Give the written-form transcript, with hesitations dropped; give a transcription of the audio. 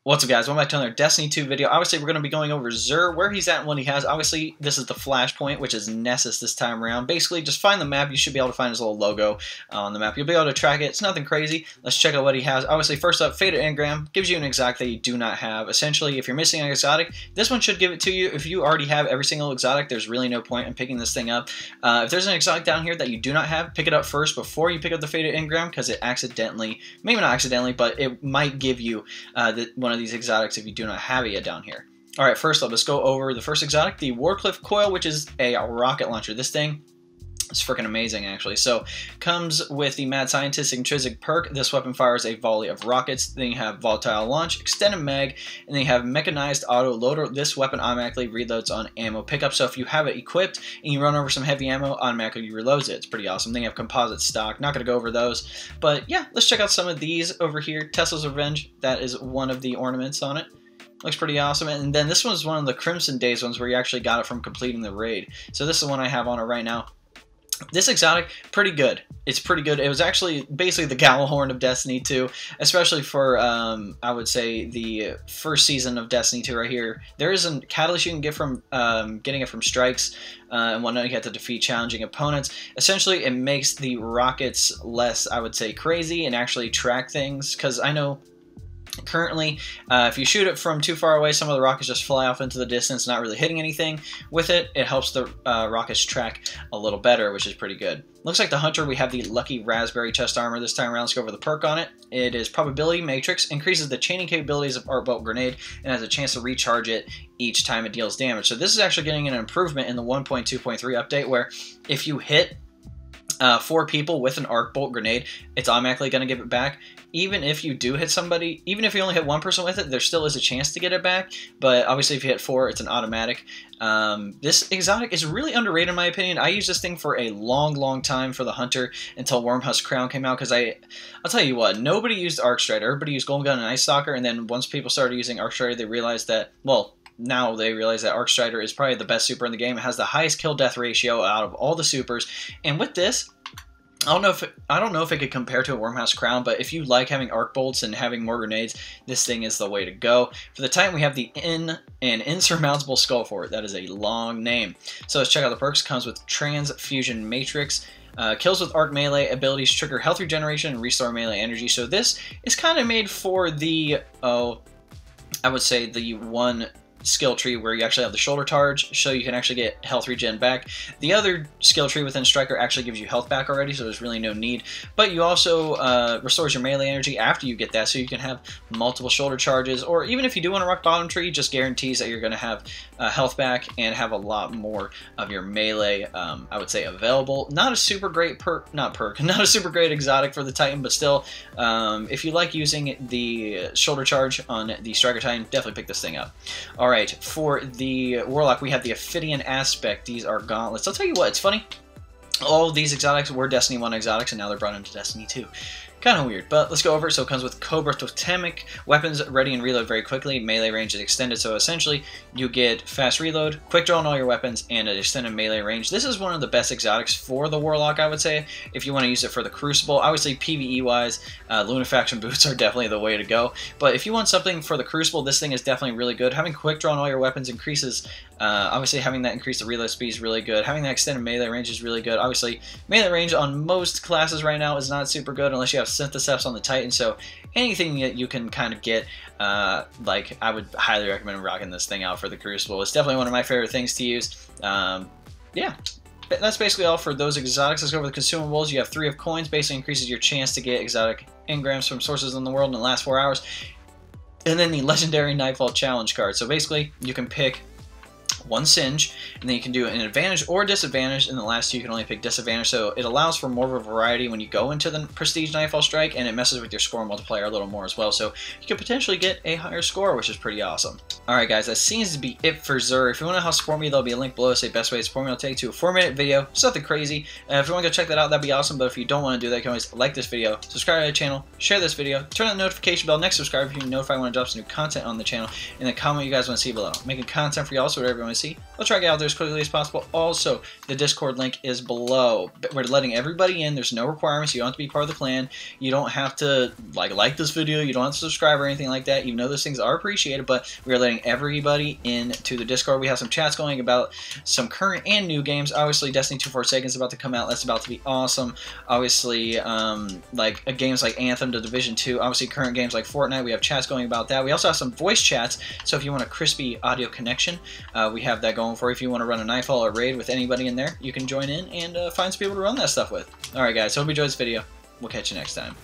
What's up, guys? Welcome back to another Destiny 2 video. Obviously, we're going to be going over Xur, where he's at and what he has. Obviously, this is the flashpoint, which is Nessus this time around. Basically, just find the map. You should be able to find his little logo on the map. You'll be able to track it. It's nothing crazy. Let's check out what he has. Obviously, first up, Fated Engram gives you an exotic that you do not have. Essentially, if you're missing an exotic, this one should give it to you. If you already have every single exotic, there's really no point in picking this thing up. If there's an exotic down here that you do not have, pick it up first before you pick up the Fated Engram, because it accidentally, maybe not accidentally, but it might give you one of these exotics if you do not have it yet down here. Alright, first up, let's go over the first exotic, the Warcliffe Coil, which is a rocket launcher. This thing is freaking amazing, actually. So, comes with the Mad Scientist intrinsic perk. This weapon fires a volley of rockets. Then you have Volatile Launch, Extended Mag, and then you have Mechanized Auto Loader. This weapon automatically reloads on ammo pickup. So if you have it equipped and you run over some heavy ammo, automatically reloads it. It's pretty awesome. Then you have Composite Stock. Not going to go over those. But yeah, let's check out some of these over here. Tesla's Revenge. That is one of the ornaments on it. Looks pretty awesome. And then this one's one of the Crimson Days ones where you actually got it from completing the raid. So this is the one I have on it right now. This exotic, pretty good. It's pretty good. It was actually basically the Gallowhorn of Destiny 2, especially for, I would say, the first season of Destiny 2 right here. There is a catalyst you can get from getting it from strikes and whatnot. You have to defeat challenging opponents. Essentially, it makes the rockets less, I would say, crazy and actually track things, because I know currently, if you shoot it from too far away, some of the rockets just fly off into the distance, not really hitting anything. With it, it helps the rockets track a little better, which is pretty good. Looks like the Hunter, we have the Lucky Raspberry chest armor this time around. Let's go over the perk on it. It is Probability Matrix, increases the chaining capabilities of Arc Bolt Grenade, and has a chance to recharge it each time it deals damage. So this is actually getting an improvement in the 1.2.3 update, where if you hit 4 people with an Arc Bolt Grenade, it's automatically going to give it back. Even if you do hit somebody, even if you only hit one person with it, there still is a chance to get it back. But obviously if you hit 4, it's an automatic. This exotic is really underrated in my opinion. I used this thing for a long time for the Hunter until Wormhusk Crown came out, because I'll tell you what, nobody used Arc Strider. Everybody used Golden Gun and Ice Stalker, and then once people started using Arc Strider, they realized that, well, now they realize that Arc Strider is probably the best super in the game. It has the highest kill-death ratio out of all the supers, and with this, I don't know if it could compare to a Wormhouse Crown, but if you like having arc bolts and having more grenades, this thing is the way to go. For the Titan, we have the Insurmountable Skull Fort. That is a long name. So let's check out the perks. Comes with Transfusion Matrix. Kills with arc melee abilities trigger health regeneration and restore melee energy. So this is kind of made for the, I would say the one skill tree where you actually have the shoulder charge, so you can actually get health regen back. The other skill tree within Striker actually gives you health back already, so there's really no need. But you also restores your melee energy after you get that, so you can have multiple shoulder charges, or even if you do want a rock bottom tree, just guarantees that you're going to have health back and have a lot more of your melee, I would say, available. Not a super great not a super great exotic for the Titan, but still, if you like using the shoulder charge on the Striker Titan, definitely pick this thing up. Alright, for the Warlock, we have the Ophidian Aspect. These are gauntlets. I'll tell you what, it's funny. All of these exotics were Destiny 1 exotics, and now they're brought into Destiny 2. Kind of weird, but let's go over it. So it comes with Cobra Totemic, weapons ready and reload very quickly, melee range is extended, so essentially you get fast reload, quick draw on all your weapons, and an extended melee range. This is one of the best exotics for the Warlock, I would say, if you want to use it for the Crucible. Obviously, PvE-wise, Lunafaction boots are definitely the way to go, but if you want something for the Crucible, this thing is definitely really good. Having quick draw on all your weapons increases, obviously having that increase the reload speed is really good. Having that extended melee range is really good. Obviously, melee range on most classes right now is not super good unless you have Syntheseps on the Titan, so anything that you can kind of get, like, I would highly recommend rocking this thing out for the Crucible. It's definitely one of my favorite things to use. Yeah, that's basically all for those exotics. Let's go over the consumables. You have 3 of coins, basically increases your chance to get exotic engrams from sources in the world in the last 4 hours. And then the legendary Nightfall Challenge card. So basically, you can pick one Singe, and then you can do an advantage or disadvantage, and the last 2 you can only pick disadvantage, so it allows for more of a variety when you go into the Prestige Nightfall Strike, and it messes with your score multiplier a little more as well, so you could potentially get a higher score, which is pretty awesome. Alright guys, that seems to be it for Xur. If you want to know how to support me, there'll be a link below. Say best way to support me. I'll take you to a 4-minute video. It's nothing crazy. If you want to go check that out, that'd be awesome. But if you don't want to do that, you can always like this video, subscribe to the channel, share this video, turn on the notification bell, next subscribe if you can notify when I drop some new content on the channel, and then comment what you guys want to see below. Making content for y'all, so whatever you want to see, I'll try to get out there as quickly as possible. Also, the Discord link is below. We're letting everybody in. There's no requirements. You don't have to be part of the clan. You don't have to like this video. You don't have to subscribe or anything like that, even though those things are appreciated. But we're letting everybody into the Discord. We have some chats going about some current and new games. Obviously, Destiny 2 Forsaken is about to come out. That's about to be awesome. Obviously, games like Anthem to Division 2. Obviously, current games like Fortnite. We have chats going about that. We also have some voice chats. So if you want a crispy audio connection, we have that going for you. If you want to run a Nightfall or raid with anybody in there, you can join in and find some people to run that stuff with. Alright guys, hope you enjoyed this video. We'll catch you next time.